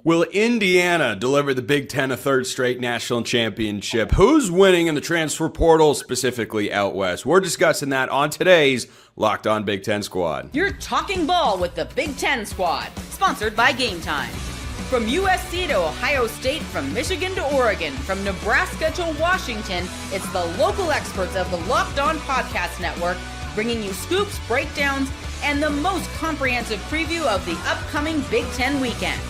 Will Indiana deliver the Big Ten a third straight national championship? Who's winning in the transfer portal, specifically out west? We're discussing that on today's Locked On Big Ten Squad. You're talking ball with the Big Ten Squad, sponsored by Game Time. From USC to Ohio State, from Michigan to Oregon, from Nebraska to Washington, it's the local experts of the Locked On Podcast Network bringing you scoops, breakdowns, and the most comprehensive preview of the upcoming Big Ten weekend.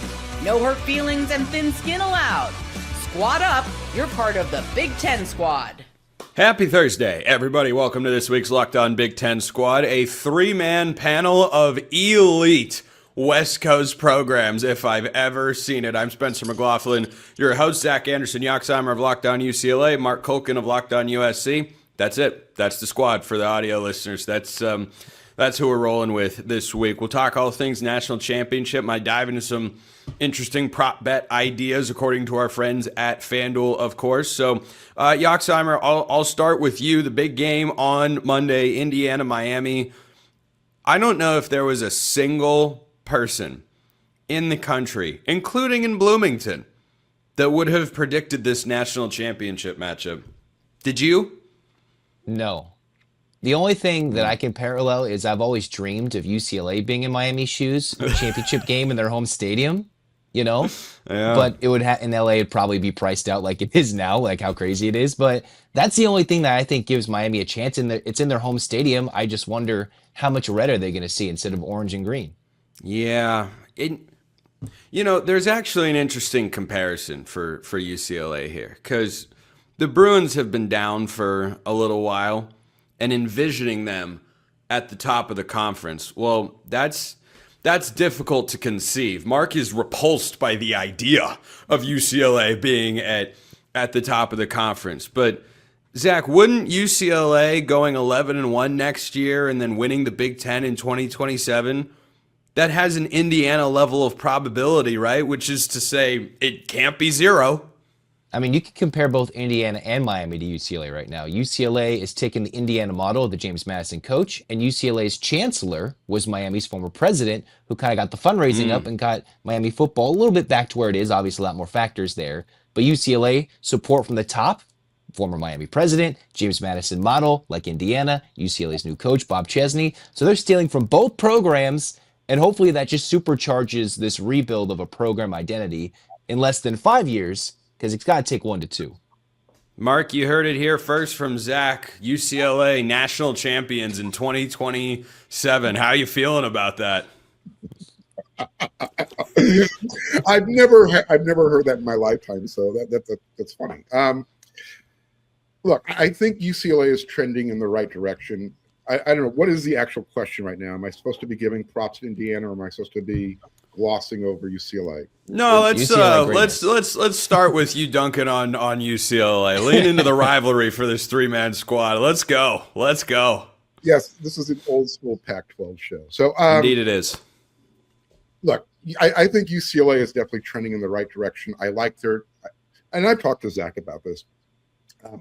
No hurt feelings and thin skin allowed. Squad up, you're part of the Big Ten Squad. Happy Thursday, everybody. Welcome to this week's Locked On Big Ten Squad, a three-man panel of elite West Coast programs, if I've ever seen it. I'm Spencer McLaughlin, your host, Zach Anderson, Yoxheimer of Locked On UCLA, Mark Culkin of Locked On USC. That's it. That's the squad for the audio listeners. That's who we're rolling with this week. We'll talk all things national championship. Might dive into some interesting prop bet ideas, according to our friends at FanDuel, of course. So, Yoxheimer, I'll start with you. The big game on Monday, Indiana, Miami. I don't know if there was a single person in the country, including in Bloomington, that would have predicted this national championship matchup. Did you? No. The only thing that I can parallel is I've always dreamed of UCLA being in Miami's shoes, a championship game in their home stadium, you know? Yeah. But it would in LA, it'd probably be priced out like it is now, like how crazy it is. But that's the only thing that I think gives Miami a chance. It's in their home stadium. I just wonder how much red are they going to see instead of orange and green? Yeah. There's actually an interesting comparison for UCLA here, because the Bruins have been down for a little while, and envisioning them at the top of the conference, well, that's difficult to conceive. Mark is repulsed by the idea of UCLA being at the top of the conference. But Zach, wouldn't UCLA going 11-1 next year and then winning the Big Ten in 2027, that has an Indiana level of probability, right? Which is to say, it can't be zero. I mean, you can compare both Indiana and Miami to UCLA right now. UCLA is taking the Indiana model of the James Madison coach, and UCLA's chancellor was Miami's former president, who kind of got the fundraising up and got Miami football a little bit back to where it is. Obviously, a lot more factors there. But UCLA, support from the top, former Miami president, James Madison model, like Indiana, UCLA's new coach, Bob Chesney. So they're stealing from both programs, and hopefully that just supercharges this rebuild of a program identity in less than 5 years, because it's got to take 1 to 2. Mark, you heard it here first from Zach. UCLA national champions in 2027. How you feeling about that? I've never heard that in my lifetime, so that's funny. Look, I think UCLA is trending in the right direction. I don't know, what is the actual question right now? Am I supposed to be giving props to Indiana, or am I supposed to be glossing over UCLA? No, let's start with you dunking on UCLA. Lean into the rivalry for this three-man squad. Let's go. Yes, this is an old school Pac-12 show. So indeed it is. Look, I think UCLA is definitely trending in the right direction. I like and I've talked to Zach about this.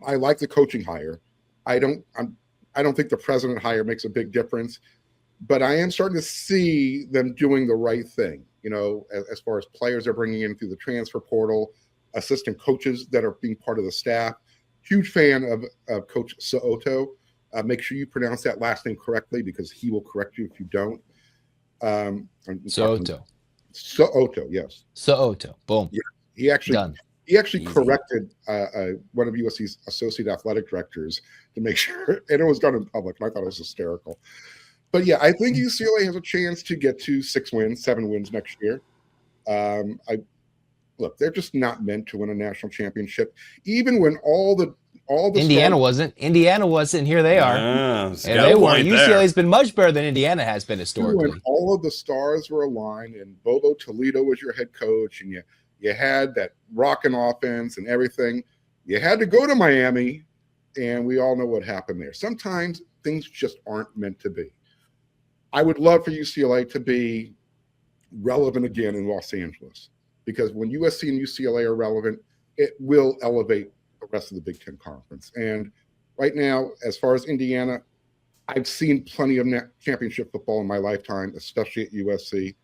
I like the coaching hire. I don't think the president hire makes a big difference, but I am starting to see them doing the right thing, as far as players they're bringing in through the transfer portal, assistant coaches that are being part of the staff. Huge fan of Coach So'oto. Make sure you pronounce that last name correctly, because he will correct you if you don't. So'oto, yes. So'oto, boom. Yeah, he actually done. He actually corrected one of USC's associate athletic directors to make sure, and it was done in public, and I thought it was hysterical. But yeah, I think UCLA has a chance to get to 7 wins next year. Look, they're just not meant to win a national championship, even when all the Indiana wasn't. Here they are, and they were. UCLA's been much better than Indiana has been historically. When all of the stars were aligned, and Bobo Toledo was your head coach, and you had that rocking offense and everything, you had to go to Miami, and we all know what happened there. Sometimes things just aren't meant to be. I would love for UCLA to be relevant again in Los Angeles, because when USC and UCLA are relevant, it will elevate the rest of the Big Ten Conference. And right now, as far as Indiana, I've seen plenty of championship football in my lifetime, especially at USC.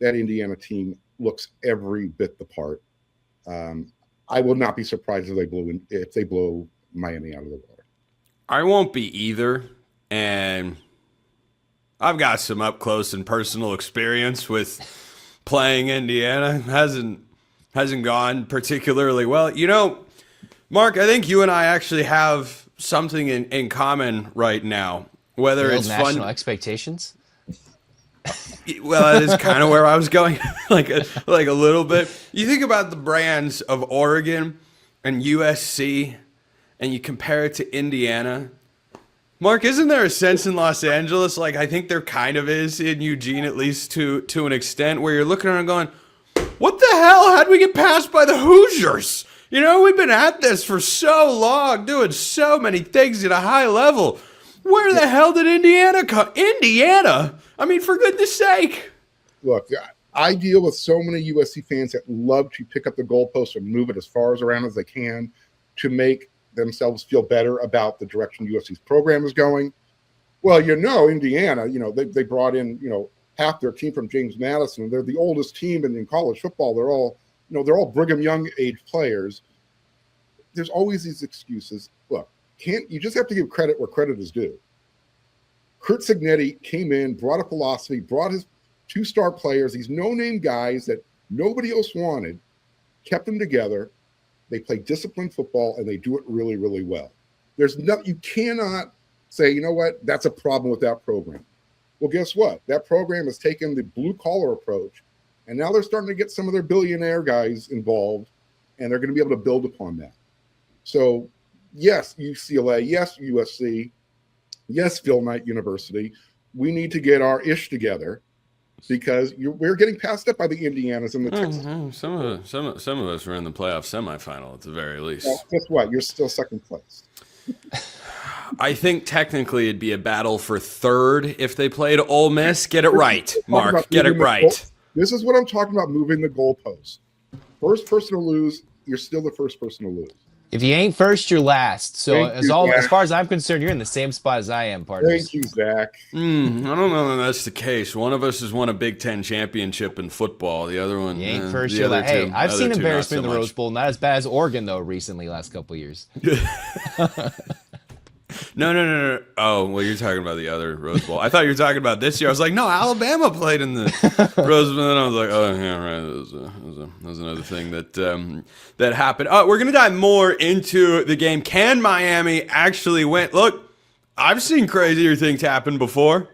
that Indiana team looks every bit the part. I will not be surprised if they blow Miami out of the water. I won't be either, and I've got some up close and personal experience with playing Indiana. Hasn't gone particularly well. You know, Mark, I think you and I actually have something in common right now. Whether it's national fun expectations. Well, that is kind of where I was going, like a little bit. You think about the brands of Oregon and USC, and you compare it to Indiana. Mark, isn't there a sense in Los Angeles, like I think there kind of is in Eugene, at least to an extent, where you're looking around and going, what the hell? How'd we get passed by the Hoosiers? You know, we've been at this for so long, doing so many things at a high level. Where the hell did Indiana come? Indiana? I mean, for goodness sake. Look, I deal with so many USC fans that love to pick up the goalpost and move it as far around as they can to make themselves feel better about the direction USC's program is going. Well, you know, Indiana, you know, they brought in, you know, half their team from James Madison. They're the oldest team in college football. They're all Brigham Young age players. There's always these excuses. Look, you just have to give credit where credit is due. Curt Cignetti came in, brought a philosophy, brought his 2-star players, these no-name guys that nobody else wanted, kept them together. They play disciplined football, and they do it really, really well. You cannot say, you know what, that's a problem with that program. Well, guess what? That program has taken the blue-collar approach, and now they're starting to get some of their billionaire guys involved, and they're going to be able to build upon that. So, yes, UCLA, yes, USC, yes, Phil Knight University, we need to get our ish together because we're getting passed up by the Indianas and the Texans. Some of us were in the playoff semifinal at the very least. Well, guess what? You're still second place. I think technically it'd be a battle for third if they played Ole Miss. Get it right, Mark. Get it right. This is what I'm talking about, moving the goalposts. First person to lose, you're still the first person to lose. If you ain't first, you're last. So as far as I'm concerned, you're in the same spot as I am, partner. Thank you, Zach. I don't know that that's the case. One of us has won a Big Ten championship in football. The other one, you ain't first, you're last. Hey, I've seen embarrassment in the Rose Bowl. Not as bad as Oregon, though, recently, last couple of years. No. Oh, well, you're talking about the other Rose Bowl. I thought you were talking about this year. I was like, no, Alabama played in the Rose Bowl. And I was like, oh, yeah, right. That was another thing that happened. We're going to dive more into the game. Can Miami actually win? Look, I've seen crazier things happen before.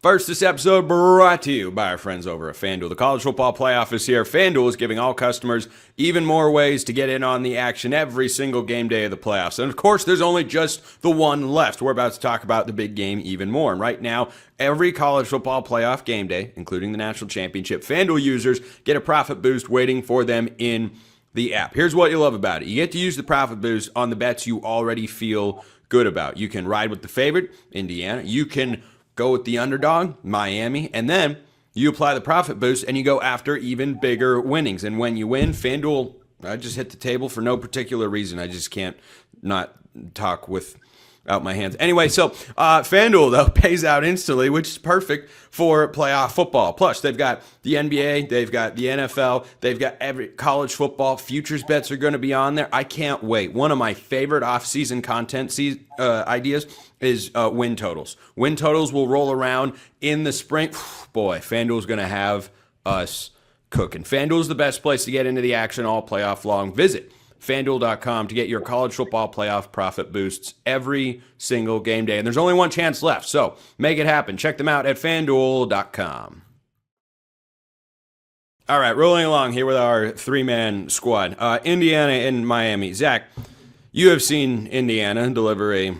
First, this episode brought to you by our friends over at FanDuel. The college football playoff is here. FanDuel is giving all customers even more ways to get in on the action every single game day of the playoffs. And of course, there's only just the one left. We're about to talk about the big game even more. And right now, every college football playoff game day, including the national championship, FanDuel users get a profit boost waiting for them in the app. Here's what you love about it. You get to use the profit boost on the bets you already feel good about. You can ride with the favorite, Indiana. You can go with the underdog, Miami, and then you apply the profit boost and you go after even bigger winnings. And when you win, FanDuel, I just hit the table for no particular reason. I just can't not talk without my hands. Anyway, so FanDuel, though, pays out instantly, which is perfect for playoff football. Plus, they've got the NBA, they've got the NFL, they've got every college football. Futures bets are going to be on there. I can't wait. One of my favorite off-season content ideas is win totals. Win totals will roll around in the spring. Boy, FanDuel's going to have us cooking. FanDuel's the best place to get into the action all playoff long. Visit FanDuel.com to get your college football playoff profit boosts every single game day. And there's only one chance left, so make it happen. Check them out at FanDuel.com. All right, rolling along here with our three-man squad. Indiana and Miami. Zach, you have seen Indiana deliver a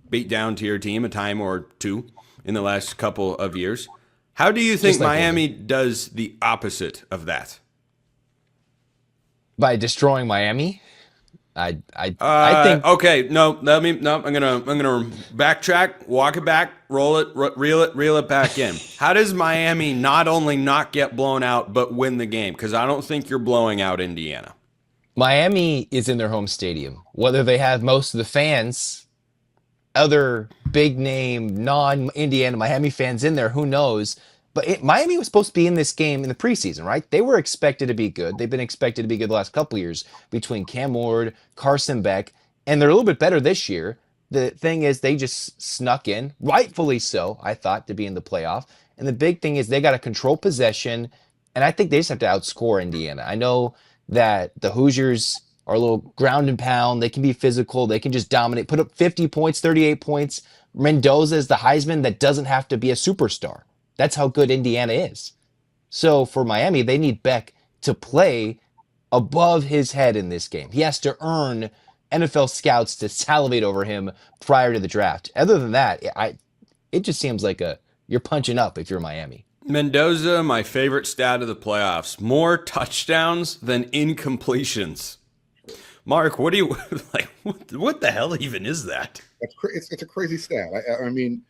beat down to your team a time or two in the last couple of years. How do you think Miami does the opposite of that? By destroying Miami? I think okay, I'm gonna backtrack, walk it back, roll it, reel it back in. How does Miami not only not get blown out but win the game? Because I don't think you're blowing out Indiana. Miami is in their home stadium. Whether they have most of the fans, other big name non-Indiana Miami fans in there, who knows? But Miami was supposed to be in this game in the preseason, right? They were expected to be good. They've been expected to be good the last couple of years between Cam Ward, Carson Beck, and they're a little bit better this year. The thing is, they just snuck in, rightfully so, I thought, to be in the playoff. And the big thing is they got to control possession, and I think they just have to outscore Indiana. I know that the Hoosiers are a little ground and pound. They can be physical. They can just dominate, put up 50 points, 38 points. Mendoza is the Heisman that doesn't have to be a superstar. That's how good Indiana is. So for Miami, they need Beck to play above his head in this game. He has to earn NFL scouts to salivate over him prior to the draft. Other than that, it just seems like you're punching up if you're Miami. Mendoza, my favorite stat of the playoffs, more touchdowns than incompletions. Mark, what do you like? What the hell even is that? It's a crazy stat. I mean,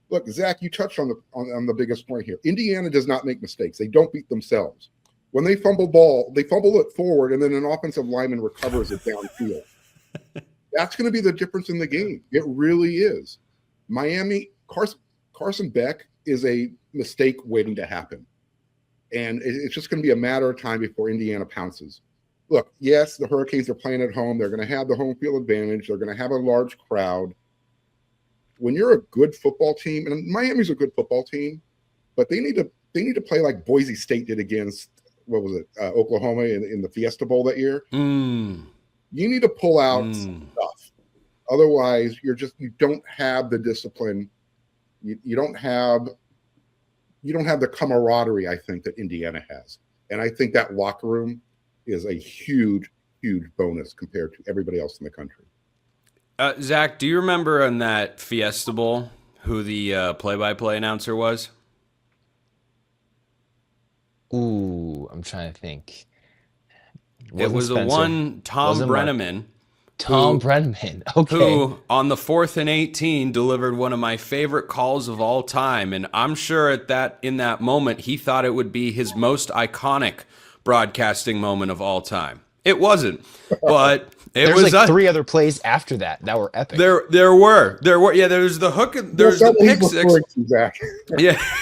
look, Zach, you touched on the biggest point here. Indiana does not make mistakes. They don't beat themselves. When they fumble it forward, and then an offensive lineman recovers it downfield. That's going to be the difference in the game. It really is. Miami, Carson Beck is a mistake waiting to happen. And it's just going to be a matter of time before Indiana pounces. Look, yes, the Hurricanes are playing at home. They're going to have the home field advantage. They're going to have a large crowd. When you're a good football team, and Miami's a good football team, but they need to play like Boise State did against, Oklahoma in the Fiesta Bowl that year. You need to pull out stuff. Otherwise, you don't have the discipline. You don't have the camaraderie, I think, that Indiana has. And I think that locker room is a huge, huge bonus compared to everybody else in the country. Zach, do you remember on that Fiesta Bowl who the play-by-play announcer was? Ooh, I'm trying to think. It was the one Tom Brenneman. Tom Brenneman, okay. Who, on the 4th and 18, delivered one of my favorite calls of all time. And I'm sure in that moment, he thought it would be his most iconic broadcasting moment of all time. It wasn't, but There's like 3 other plays after that were epic. There were. Yeah, there's the hook. There's the pick six.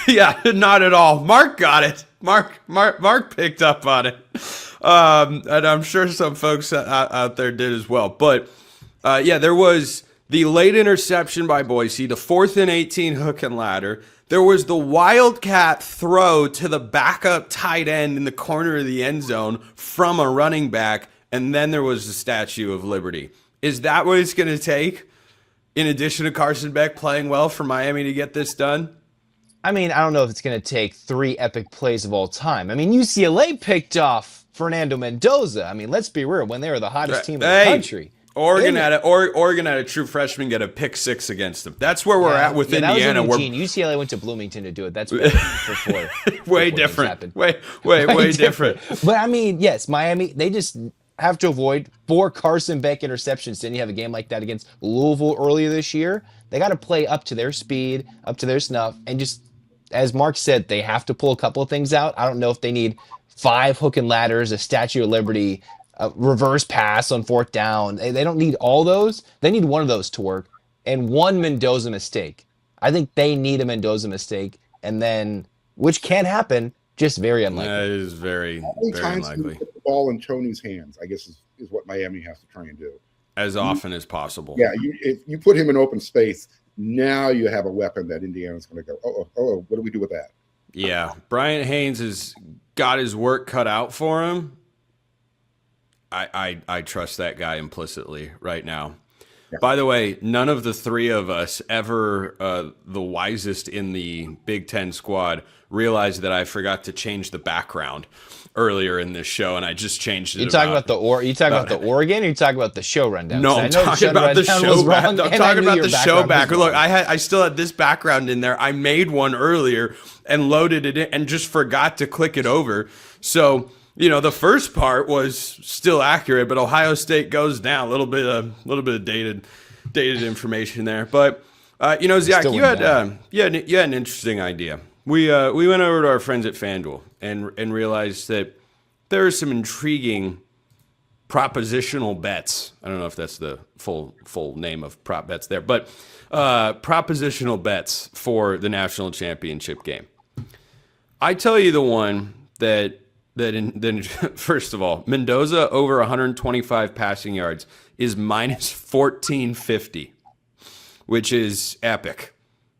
Yeah, not at all. Mark got it. Mark picked up on it. And I'm sure some folks out there did as well. But there was the late interception by Boise, the 4th and 18 hook and ladder. There was the wildcat throw to the backup tight end in the corner of the end zone from a running back. And then there was the Statue of Liberty. Is that what it's going to take, in addition to Carson Beck playing well, for Miami to get this done? I mean, I don't know if it's going to take 3 epic plays of all time. I mean, UCLA picked off Fernando Mendoza. I mean, let's be real, when they were the hottest team in the country. Oregon had a true freshman get a pick 6 against them. That's where we're at with Indiana. That was in Eugene. UCLA went to Bloomington to do it. That's before. Way different. Way different. But I mean, yes, Miami, they just have to avoid 4 Carson Beck interceptions. Didn't you have a game like that against Louisville earlier this year? They got to play up to their speed, up to their snuff, and just, as Mark said, they have to pull a couple of things out. I don't know if they need 5 hook and ladders, a Statue of Liberty, a reverse pass on 4th down. They don't need all those. They need one of those to work, and 1 Mendoza mistake. I think they need a Mendoza mistake, and then, which can happen, just very unlikely. That is very, very unlikely. Put the ball in Tony's hands, I guess, is what Miami has to try and do. As often as possible. Yeah, if you put him in open space, now you have a weapon that Indiana's going to go, oh, what do we do with that? Yeah, Bryant Haynes has got his work cut out for him. I trust that guy implicitly right now. Yeah. By the way, none of the 3 of us ever, the wisest in the Big Ten squad, realized that I forgot to change the background earlier in this show, and I just changed it. You talking about the Oregon, or you talking about the show rundown? No, I'm talking about the show back. I'm talking about the show back. Look, I still had this background in there. I made one earlier and loaded it in and just forgot to click it over. So, the first part was still accurate, but Ohio State goes down. A little bit of dated information there. But Zach, you had an interesting idea. We went over to our friends at FanDuel and realized that there are some intriguing propositional bets. I don't know if that's the full name of prop bets there, but propositional bets for the national championship game. I tell you the one that first of all, Mendoza over 125 passing yards is minus 1450, which is epic.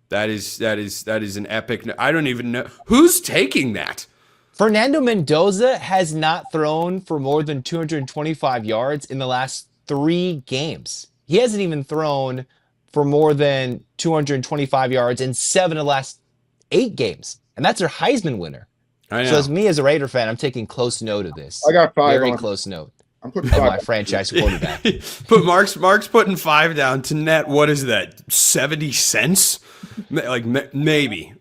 That is an epic. I don't even know who's taking that. Fernando Mendoza has not thrown for more than 225 yards in the last 3 games. He hasn't even thrown for more than 225 yards in 7 of the last 8 games. And that's their Heisman winner. I know. So as me as a Raider fan, I'm taking close note of this. I got 5 Very on close note. I'm putting Of 5 my franchise quarterback. But Mark's putting 5 down to net. What is that? 70 cents? Like maybe.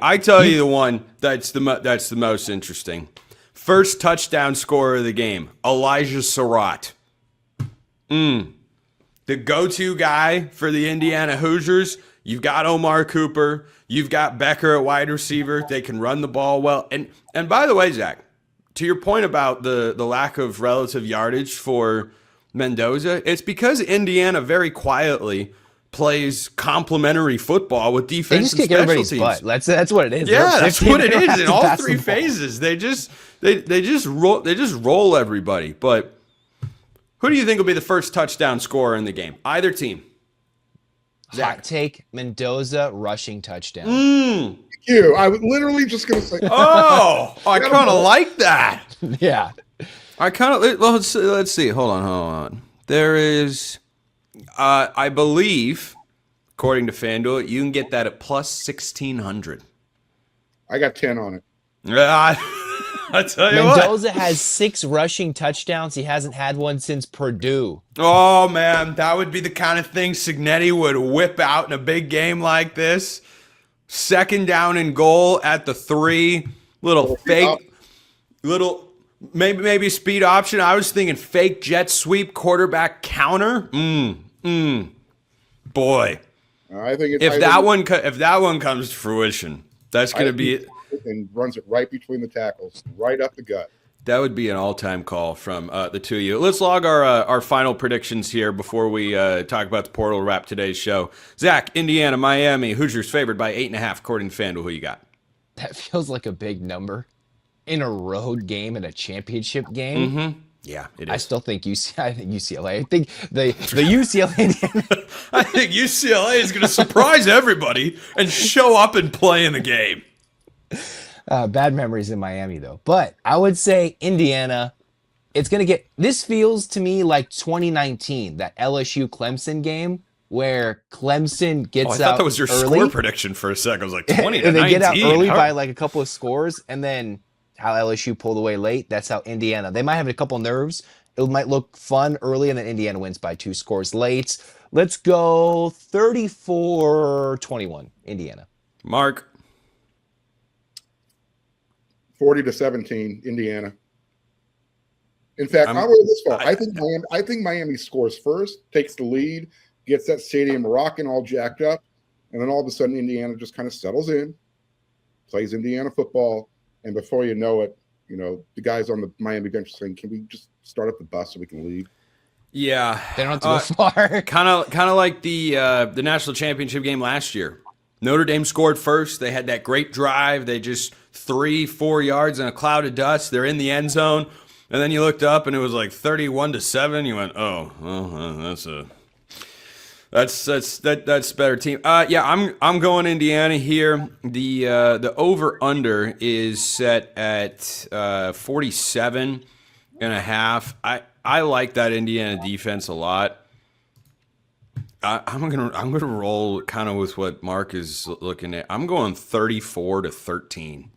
I tell you the one that's the most interesting. First touchdown scorer of the game, Elijah Surratt. The go-to guy for the Indiana Hoosiers. You've got Omar Cooper. You've got Becker at wide receiver. They can run the ball well. And by the way, Zach, to your point about the lack of relative yardage for Mendoza, it's because Indiana very quietly plays complementary football with defense They just and kick special everybody's teams. butt. That's what it is. Yeah, that's what it They don't is have in to all pass 3 the ball. phases. They just roll everybody. But who do you think will be the first touchdown scorer in the game? Either team. Hot take, Mendoza rushing touchdown. you. I was literally just going to say. Oh, I kind of like that. Yeah. I kind of let's see. Hold on. There is, I believe, according to FanDuel, you can get that at plus 1,600. I got 10 on it. I tell you what. Mendoza has 6 rushing touchdowns. He hasn't had one since Purdue. Oh man, that would be the kind of thing Signetti would whip out in a big game like this. Second down and goal at the 3. Maybe speed option. I was thinking fake jet sweep, quarterback counter. Boy, I think if that one comes to fruition, that's going to be it. And runs it right between the tackles, right up the gut. That would be an all-time call from the two of you. Let's log our final predictions here before we talk about the portal, wrap today's show. Zach, Indiana, Miami, Hoosiers favored by 8.5 according to FanDuel. Who you got? That feels like a big number in a road game in a championship game. Mm-hmm. Yeah, it is. I still think UCLA. I think the UCLA Indiana. I think UCLA is going to surprise everybody and show up and play in the game. Bad memories in Miami, though. But I would say Indiana, it's going to get... This feels to me like 2019, that LSU-Clemson game, where Clemson gets out I thought that was your early. score prediction for a second. I was like 20 to And 19. they get out early by like a couple of scores, and then how LSU pulled away late, that's how Indiana... They might have a couple nerves. It might look fun early, and then Indiana wins by 2 scores late. Let's go 34-21, Indiana. Mark. 40-17, Indiana. In fact, I'll go this far. I think Miami scores first, takes the lead, gets that stadium rocking, all jacked up, and then all of a sudden Indiana just kind of settles in, plays Indiana football, and before you know it, the guys on the Miami bench saying, "Can we just start up the bus so we can leave?" Yeah, they don't have to go far. Kind of like the national championship game last year. Notre Dame scored first. They had that great drive. They just 3-4 yards in a cloud of dust. They're in the end zone, and then you looked up and it was like 31-7. You went, "Oh, well, that's better team." Yeah, I'm going Indiana here. The over under is set at 47.5. I like that Indiana defense a lot. I'm gonna roll kind of with what Mark is looking at. I'm going 34-13.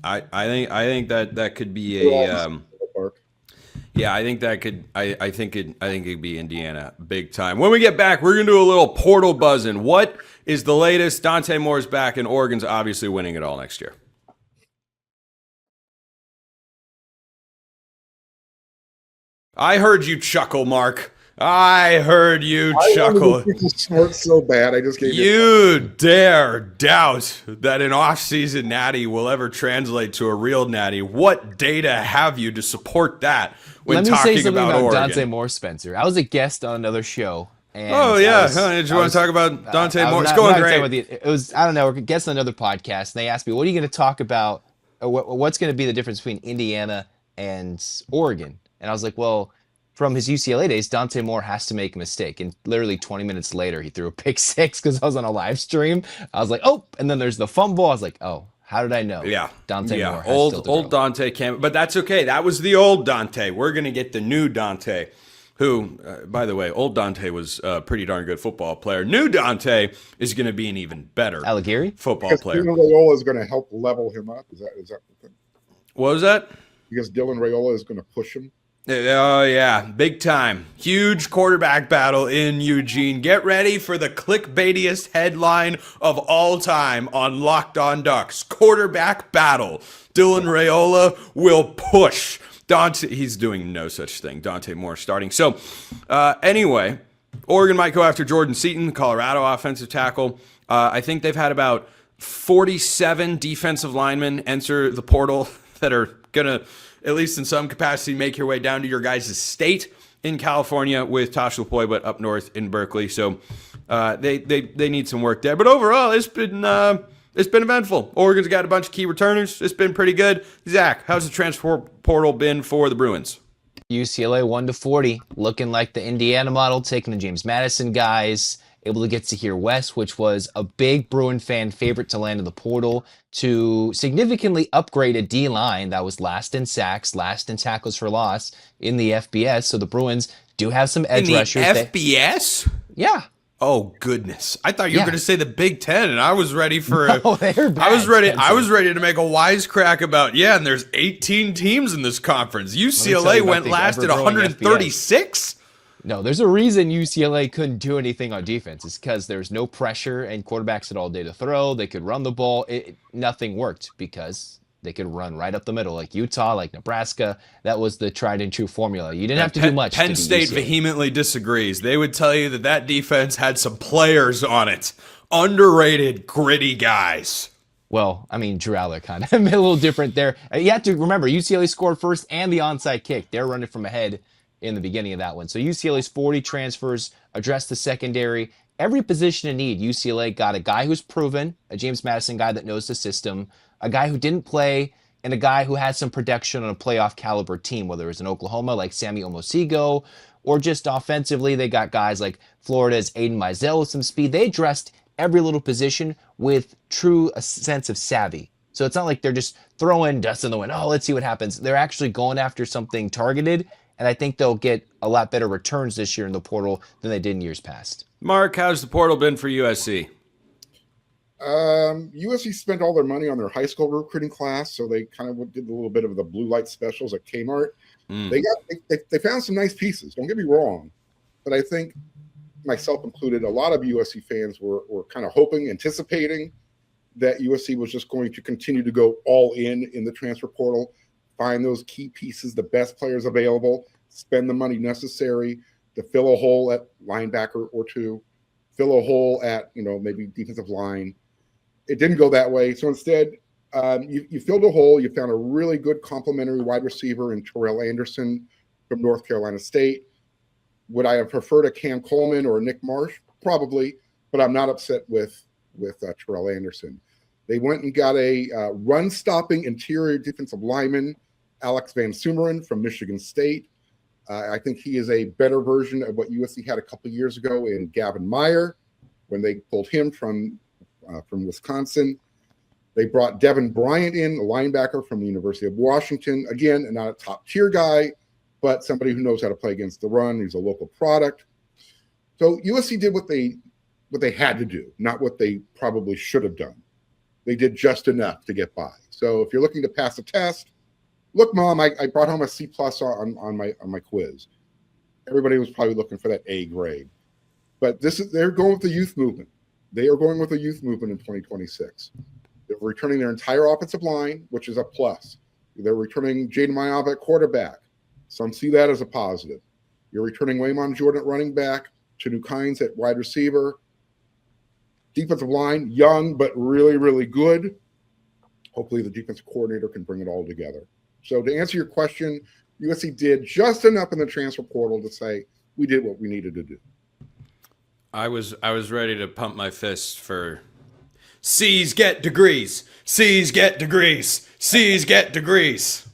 I think that could be a yeah. I think that could I think it'd be Indiana big time. When we get back, we're gonna do a little portal buzzing. What is the latest? Dante Moore's back, and Oregon's obviously winning it all next year. I heard you chuckle, Mark. I heard you chuckle. People snort so bad. I just gave you dare doubt that an off-season natty will ever translate to a real natty. What data have you to support that when Let me talking say something about Oregon? Dante Moore, Spencer. I was a guest on another show. And did you want to talk about Dante Moore? It's going great. I don't know. We're a guest on another podcast, and they asked me, "What are you going to talk about what's going to be the difference between Indiana and Oregon? And I was like, well, from his UCLA days, Dante Moore has to make a mistake. And literally 20 minutes later, he threw a pick six because I was on a live stream. I was like, oh, and then there's the fumble. I was like, oh, how did I know? Yeah. Dante Moore has old still to grow. Dante came, but that's okay. That was the old Dante. We're going to get the new Dante, who, by the way, old Dante was a pretty darn good football player. New Dante is going to be an even better Alighieri? football player. Dylan Raiola is going to help level him up. Is that the thing? What was that? Because Dylan Raiola is going to push him. Oh, yeah. Big time. Huge quarterback battle in Eugene. Get ready for the clickbaitiest headline of all time on Locked On Ducks. Quarterback battle. Dylan Raiola will push. He's doing no such thing. Dante Moore starting. So, anyway, Oregon might go after Jordan Seaton, Colorado offensive tackle. I think they've had about 47 defensive linemen enter the portal that are going to, at least in some capacity, make your way down to your guys' state in California with Tosh Lupoi, but up north in Berkeley. So they need some work there. But overall, it's been eventful. Oregon's got a bunch of key returners. It's been pretty good. Zach, how's the transfer portal been for the Bruins? UCLA 1-40, looking like the Indiana model, taking the James Madison guys, able to get Zahir West, which was a big Bruin fan favorite to land in the portal, to significantly upgrade a D-line that was last in sacks, last in tackles for loss in the FBS. So the Bruins do have some edge rushers. FBS? Yeah. Oh goodness! I thought you were going to say the Big Ten, and I was ready for. I was ready to make a wisecrack about and there's 18 teams in this conference. UCLA went last at 136. No, there's a reason UCLA couldn't do anything on defense. It's because there's no pressure and quarterbacks had all day to throw. They could run the ball. Nothing worked because they could run right up the middle, like Utah, like Nebraska. That was the tried and true formula. You didn't have to do much. Penn State vehemently disagrees. They would tell you that defense had some players on it. Underrated, gritty guys. Well, I mean, Drew Aller kind of a little different there. You have to remember, UCLA scored first and the onside kick. They're running from ahead in the beginning of that one. So UCLA's 40 transfers, addressed the secondary. Every position in need, UCLA got a guy who's proven, a James Madison guy that knows the system, a guy who didn't play, and a guy who had some production on a playoff caliber team, whether it was in Oklahoma like Sammy Omosigo, or just offensively, they got guys like Florida's Aiden Mizell with some speed. They addressed every little position with a sense of savvy. So it's not like they're just throwing dust in the wind. Oh, let's see what happens. They're actually going after something targeted, and I think they'll get a lot better returns this year in the portal than they did in years past. Mark, how's the portal been for USC? USC spent all their money on their high school recruiting class, so they kind of did a little bit of the blue light specials at Kmart. They found some nice pieces. Don't get me wrong, but I think, myself included, a lot of USC fans were kind of hoping, anticipating that USC was just going to continue to go all in the transfer portal, find those key pieces, the best players available, spend the money necessary to fill a hole at linebacker or two, fill a hole at maybe defensive line. It didn't go that way. So instead, you filled a hole. You found a really good complementary wide receiver in Terrell Anderson from North Carolina State. Would I have preferred a Cam Coleman or a Nick Marsh? Probably, but I'm not upset with Terrell Anderson. They went and got a run-stopping interior defensive lineman, Alex Van Sumeren from Michigan State. I think he is a better version of what USC had a couple of years ago in Gavin Meyer when they pulled him from Wisconsin. They brought Devin Bryant in, a linebacker from the University of Washington. Again, not a top-tier guy, but somebody who knows how to play against the run. He's a local product. So USC did what they had to do, not what they probably should have done. They did just enough to get by. So if you're looking to pass a test, look, Mom, I brought home a C+ on my quiz. Everybody was probably looking for that A grade. But they're going with the youth movement. They are going with the youth movement in 2026. They're returning their entire offensive line, which is a plus. They're returning Jaden Mayava at quarterback. Some see that as a positive. You're returning Waymon Jordan at running back, Chanuk Hines at wide receiver. Defensive line, young but really, really good. Hopefully the defensive coordinator can bring it all together. So to answer your question, USC did just enough in the transfer portal to say we did what we needed to do. I was ready to pump my fist for C's get degrees. C's get degrees. C's get degrees.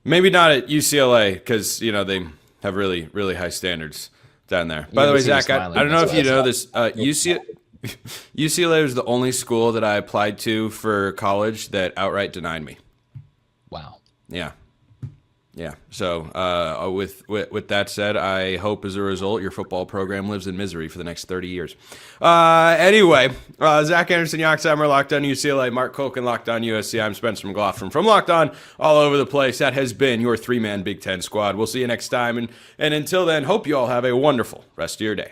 Maybe not at UCLA because, you know, they have really, really high standards down there. By the way, Zach, I don't know if you know this. UCLA was the only school that I applied to for college that outright denied me. Wow. Yeah. Yeah. So with that said, I hope as a result your football program lives in misery for the next 30 years. Anyway, Zach Anderson, Yoxheimer, Locked On UCLA, Mark Colkin, Locked On USC. I'm Spencer McLaughlin from Locked On all over the place. That has been your three-man Big Ten squad. We'll see you next time. And until then, hope you all have a wonderful rest of your day.